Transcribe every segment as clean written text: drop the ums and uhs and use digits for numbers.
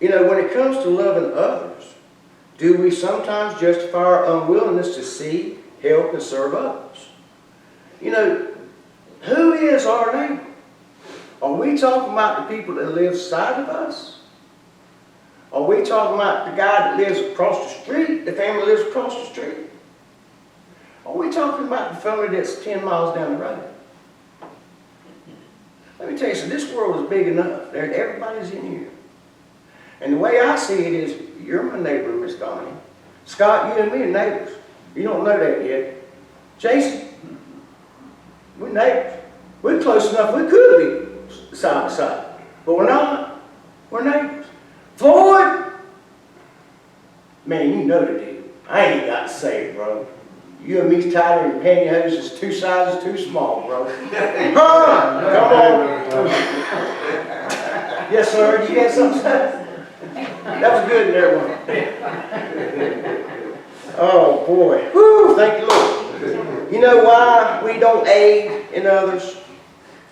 You know, when it comes to loving others, do we sometimes justify our unwillingness to see, help, and serve others? You know, who is our neighbor? Are we talking about the people that live side of us? Are we talking about the guy that lives across the street, the family lives across the street? Are we talking about the family that's 10 miles down the road? Let me tell you something, this world is big enough. Everybody's in here. And the way I see it is, you're my neighbor, Miss Donnie. Scott, you and me are neighbors. You don't know that yet. Jason, we're neighbors. We're close enough, we could be side by side. But we're not. We're neighbors. Floyd! Man, you know the deal. I ain't got to say it, bro. You and me's tighter than pantyhose is 2 sizes too small, bro. Huh? Come on. Yes, sir. You got something to say? That was good there, one. Oh, boy. Woo, thank you, Lord. You know why we don't aid in others?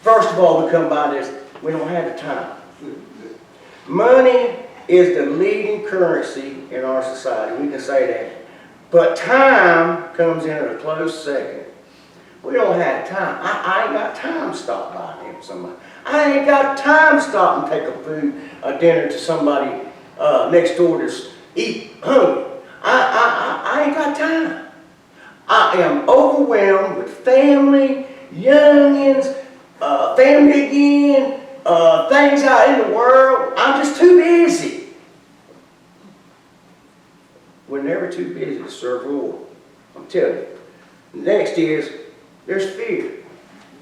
First of all, we come by this, we don't have the time. Money is the leading currency in our society. We can say that. But time comes in at a close second. We don't have time. I ain't got time to stop by and help somebody. I ain't got time to stop and take a dinner to somebody next door that's eat hungry. I ain't got time. I am overwhelmed with family, youngins, family again, things out in the world. I'm just too busy. We're never too busy to serve the Lord. I'm telling you. Next is, there's fear.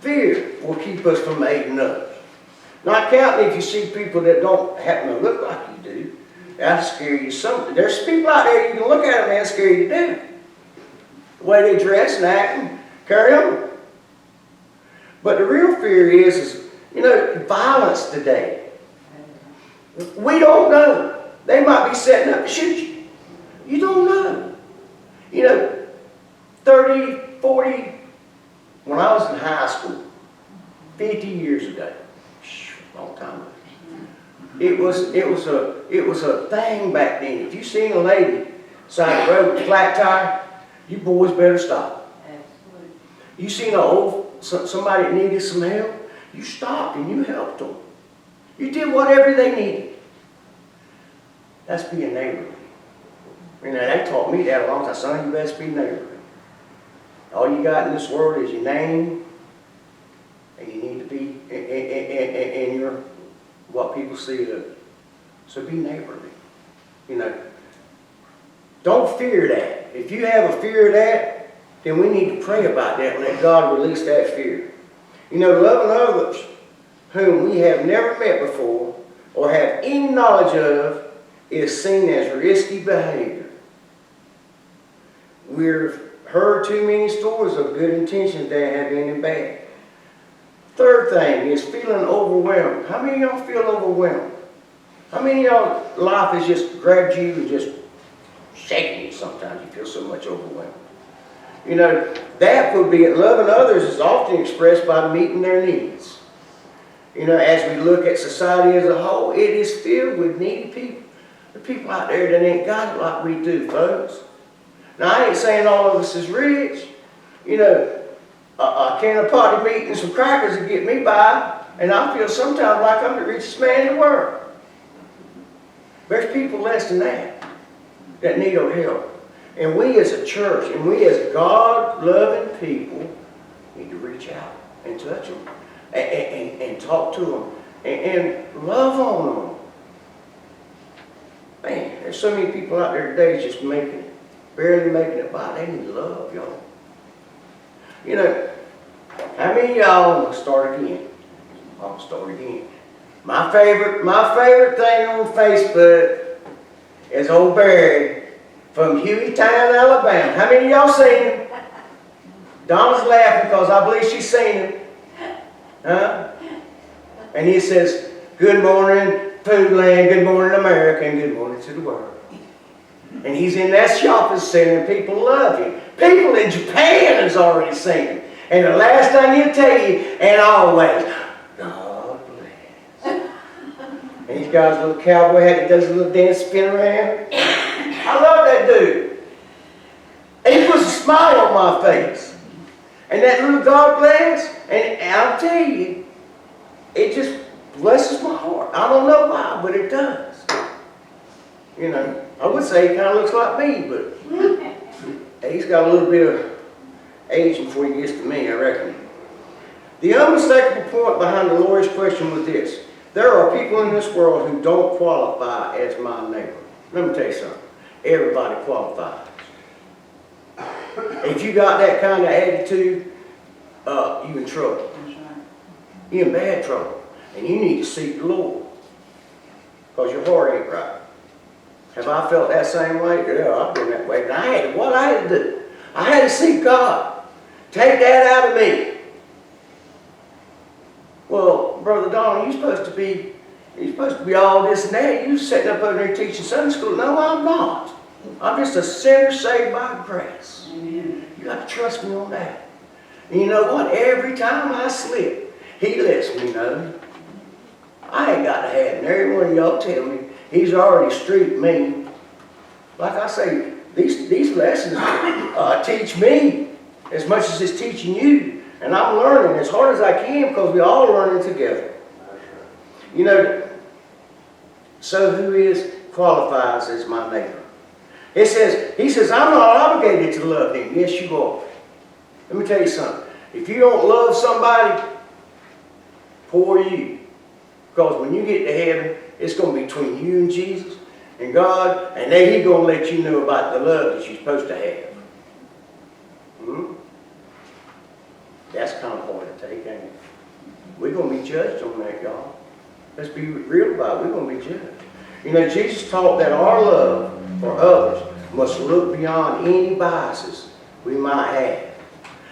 Fear will keep us from aiding others. Not counting if you see people that don't happen to look like you do. That'll scare you something. There's people out there, you can look at them and scare you to death. The way they dress and act and carry on. But the real fear is, you know, violence today. We don't know. They might be setting up to shoot you. You don't know. You know, 30, 40, when I was in high school, 50 years ago, long time ago, it was a thing back then. If you seen a lady side the road with a flat tire, you boys better stop. You seen somebody that needed some help, you stopped and you helped them. You did whatever they needed. That's being neighborly. You know, they taught me that a long time. Son, you best be neighborly. All you got in this world is your name, and you need to be in your what people see of you. So be neighborly. You know, don't fear that. If you have a fear of that, then we need to pray about that and let God release that fear. You know, loving others whom we have never met before or have any knowledge of is seen as risky behavior. We've heard too many stories of good intentions that have ended bad. Third thing is feeling overwhelmed. How many of y'all feel overwhelmed? How many of y'all life has just grabbed you and just shaking you sometimes? You feel so much overwhelmed. You know, that would be it. Loving others is often expressed by meeting their needs. You know, as we look at society as a whole, it is filled with needy people. The people out there that ain't got it like we do, folks. Now, I ain't saying all of us is rich. You know, a can of potted meat and some crackers would get me by, and I feel sometimes like I'm the richest man in the world. There's people less than that need our help. And we as a church, and we as God-loving people, need to reach out and touch them, and talk to them, and love on them. Man, there's so many people out there today just barely making it by. They need love, y'all. You know, how many of y'all, I'll start again. My favorite thing on Facebook is old Barry from Hueytown, Alabama. How many of y'all seen him? Donna's laughing because I believe she's seen him. Huh? And he says, "Good morning, Foodland, good morning, America, and good morning to the world." And he's in that shopping center, and people love him. People in Japan has already seen him. And the last thing he'll tell you, and always, God bless. And he's got his little cowboy hat that does a little dance spin around. I love that dude. And he puts a smile on my face. And that little dark glass, and I'll tell you, it just blesses my heart. I don't know why, but it does. You know, I would say he kind of looks like me, but he's got a little bit of age before he gets to me, I reckon. The unmistakable point behind the lawyer's question was this. There are people in this world who don't qualify as my neighbor. Let me tell you something. Everybody qualifies. If you got that kind of attitude, you're in trouble. You're in bad trouble. And you need to seek the Lord. Because your heart ain't right. Have I felt that same way? Yeah, I've been that way. But what I had to do, I had to seek God. Take that out of me. Well, Brother Don, you're supposed to be all this and that. You're sitting up over there teaching Sunday school. No, I'm not. I'm just a sinner saved by grace. Amen. You got to trust me on that. And you know what? Every time I slip, he lets me know. I ain't got to have it. And every one of y'all tell me he's already streaked me. Like I say, these lessons teach me as much as it's teaching you. And I'm learning as hard as I can because we're all learning together. You know, so who qualifies as my neighbor? He says, I'm not obligated to love him. Yes, you are. Let me tell you something. If you don't love somebody, poor you. Because when you get to heaven, it's going to be between you and Jesus and God, and then he's going to let you know about the love that you're supposed to have. That's kind of hard to take, ain't it? We're going to be judged on that, y'all. Let's be real about it. We're going to be judged. You know, Jesus taught that our love for others must look beyond any biases we might have.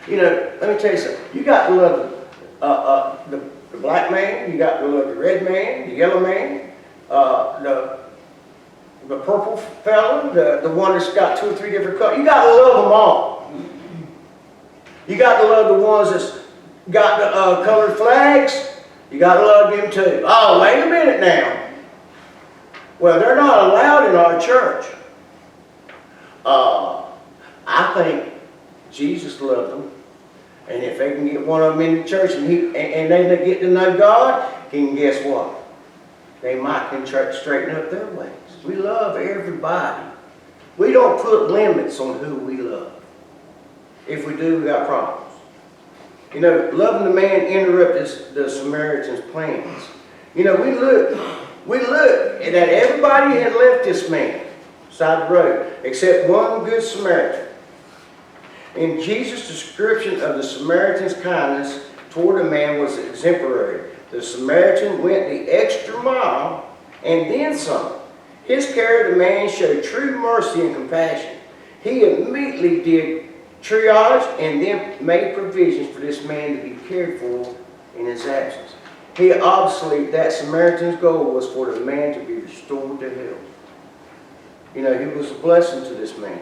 You know, let me tell you something. You got to love the black man. You got to love the red man, the yellow man, the purple fella, the one that's got 2 or 3 different colors. You got to love them all. You got to love the ones that's got the colored flags. You got to love them too. Oh, wait a minute now. Well, they're not allowed in our church. I think Jesus loved them. And if they can get one of them in the church and they get to know God, then guess what? They might can straighten up their ways. We love everybody. We don't put limits on who we love. If we do, we got problems. You know, loving the man interrupted the Samaritan's plans. You know, we look at everybody had left this man side the road, except one good Samaritan. And Jesus' description of the Samaritan's kindness toward the man was exemplary. The Samaritan went the extra mile and then some. His care of the man showed true mercy and compassion. He immediately did triage and then made provisions for this man to be cared for in his absence. Obviously, that Samaritan's goal was for the man to be restored to health. You know, he was a blessing to this man.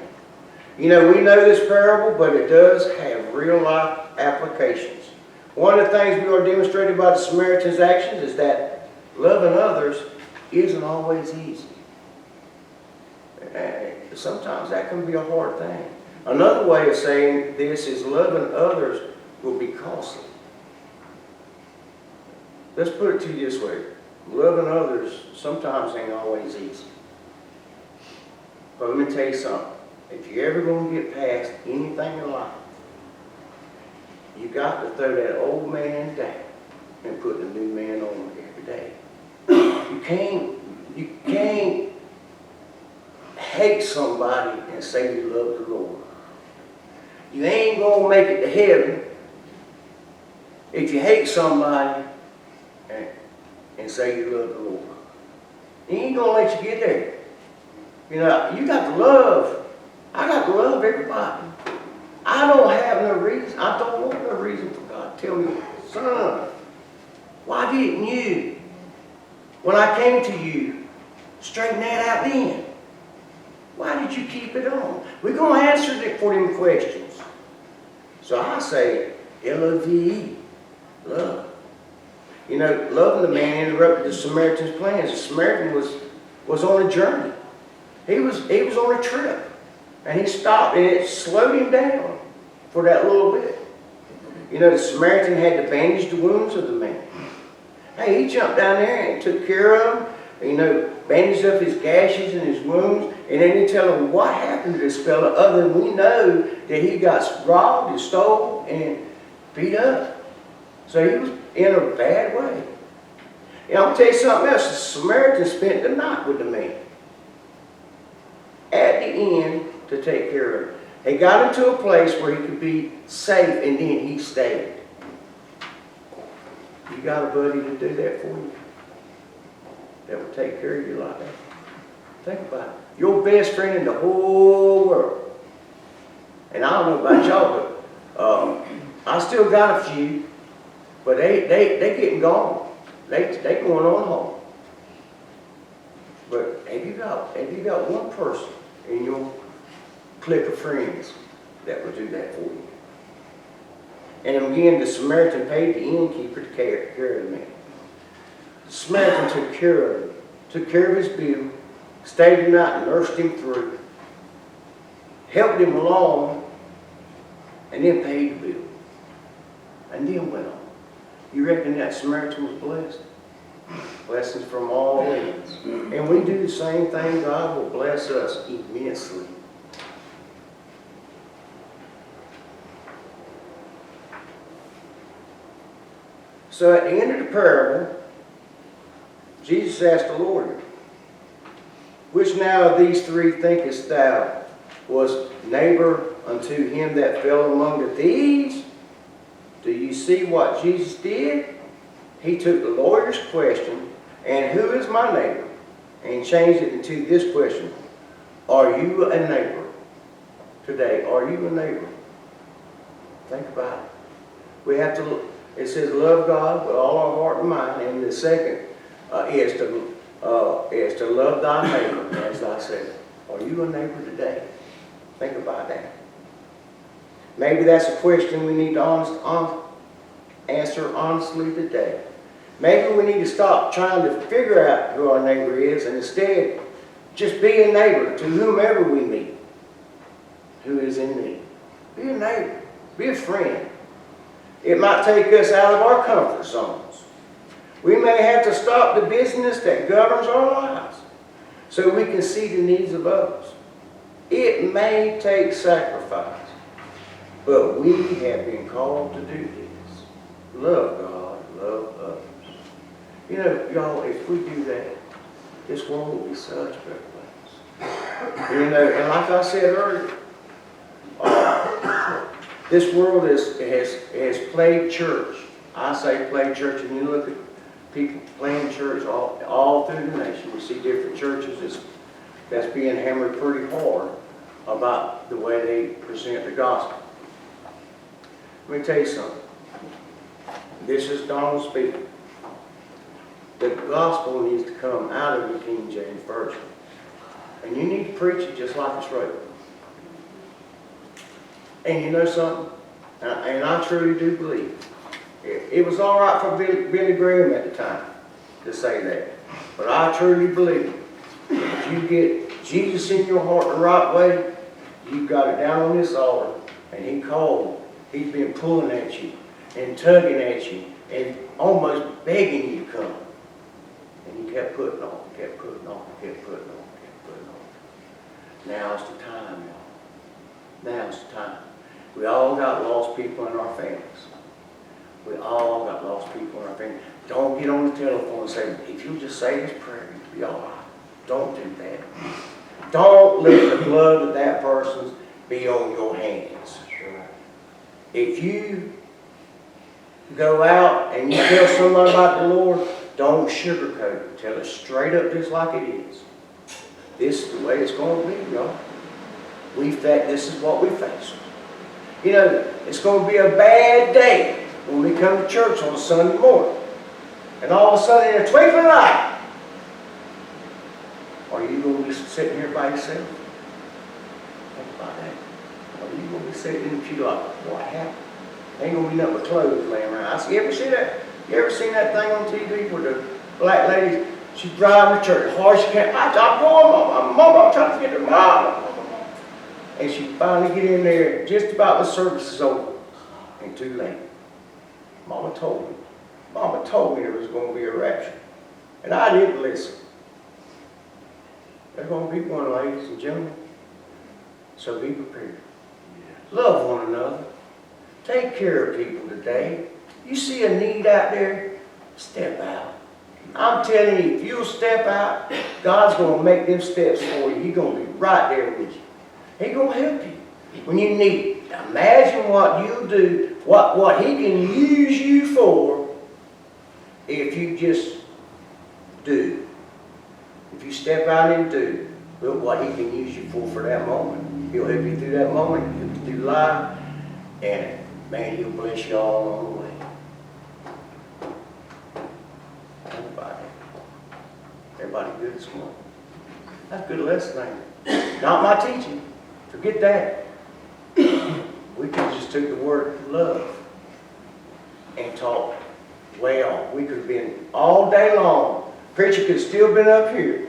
You know, we know this parable, but it does have real-life applications. One of the things we are demonstrated by the Samaritan's actions is that loving others isn't always easy. Sometimes that can be a hard thing. Another way of saying this is loving others will be costly. Let's put it to you this way. Loving others sometimes ain't always easy. But let me tell you something. If you're ever going to get past anything in life, you got to throw that old man down and put the new man on every day. You can't hate somebody and say you love the Lord. You ain't going to make it to heaven if you hate somebody and say you love the Lord. He ain't going to let you get there. You know, you got to love. I got to love everybody. I don't have no reason. I don't want no reason for God to tell me, son, why didn't you, when I came to you, straighten that out then? Why did you keep it on? We're going to answer it for them questions. So I say, LBC, love. You know, loving the man interrupted the Samaritan's plans. The Samaritan was on a journey. He was on a trip. And he stopped, and it slowed him down for that little bit. You know, the Samaritan had to bandage the wounds of the man. Hey, he jumped down there and took care of him. You know, bandaged up his gashes and his wounds. And then he tell him what happened to this fella, other than we know that he got robbed and stole and beat up. So he was in a bad way. And I'm going to tell you something else. The Samaritan spent the night with the man at the inn to take care of him. They got him to a place where he could be safe, and then he stayed. You got a buddy to do that for you? That will take care of you like that? Think about it. Your best friend in the whole world. And I don't know about y'all, but I still got a few, but they getting gone. They going on home. But have you got one person in your clique of friends that will do that for you? And again, the Samaritan paid the innkeeper to care of the man. The Samaritan took care of his bill, stayed the night and nursed him through, helped him along, and then paid the bill. And then went on. You reckon that Samaritan was blessed? Blessings from all ends. And we do the same thing, God will bless us immensely. So at the end of the parable, Jesus asked the Lord, which now of these three thinkest thou was neighbor unto him that fell among the thieves? Do you see what Jesus did? He took the lawyer's question, and who is my neighbor? And changed it into this question. Are you a neighbor? Today, are you a neighbor? Think about it. We have to, it says love God with all our heart and mind, and the second is to love thy neighbor as thyself. Are you a neighbor today? Think about that. Maybe that's a question we need to answer honestly today. Maybe we need to stop trying to figure out who our neighbor is and instead just be a neighbor to whomever we meet who is in need. Be a neighbor. Be a friend. It might take us out of our comfort zones. We may have to stop the business that governs our lives so we can see the needs of others. It may take sacrifice, but we have been called to do this. Love God, love others. You know, y'all, if we do that, this world will be such a better place. You know, and like I said earlier, this world has played church. I say played church, and you look at people playing church all through the nation. We see different churches that's being hammered pretty hard about the way they present the gospel. Let me tell you something. This is Donald speaking. The gospel needs to come out of the King James Version. And you need to preach it just like it's written. And you know something? And I truly do believe it was all right for Billy Graham at the time to say that. But I truly believe if you get Jesus in your heart the right way, you've got it down on this altar, and he called. He's been pulling at you and tugging at you and almost begging you to come. And he kept putting on, kept putting on, kept putting on, kept putting on. Now's the time, y'all. Now's the time. We all got lost people in our families. We all got lost people in our family. Don't get on the telephone and say, if you just say this prayer, you'll be all right. Don't do that. Don't let the blood of that person be on your hands. If you go out and you tell somebody about the Lord, don't sugarcoat it. Tell it straight up just like it is. This is the way it's going to be, y'all. This is what we face. You know, it's going to be a bad day when we come to church on a Sunday morning. And all of a sudden, in a twinkling of an eye, are you going to be sitting here by yourself? Think about that. Are you going to be sitting in the pew like, what happened? Ain't going to be nothing but clothes laying around. You ever see that? You ever seen that thing on TV where the black lady, she's driving to church, hard as she can. I'm going, Mama, I'm trying to get her, Mama. And she finally get in there, just about the service is over, and too late. Mama told me there was going to be a rapture, and I didn't listen. There's going to be one, ladies and gentlemen, so be prepared. Love one another. Take care of people today. You see a need out there, step out. I'm telling you, if you'll step out, God's going to make them steps for you. He's going to be right there with you. He's going to help you when you need it. Imagine what you'll do, what He can use you for if you just do. If you step out and do, look what He can use you for that moment. He'll help you through that moment, He'll help you through life, and man, He'll bless you all along the way. Everybody good this morning? That's a good lesson, ain't it? Not my teaching. Forget that. We could have just took the word love and talked way off. We could have been all day long. Preacher could have still been up here.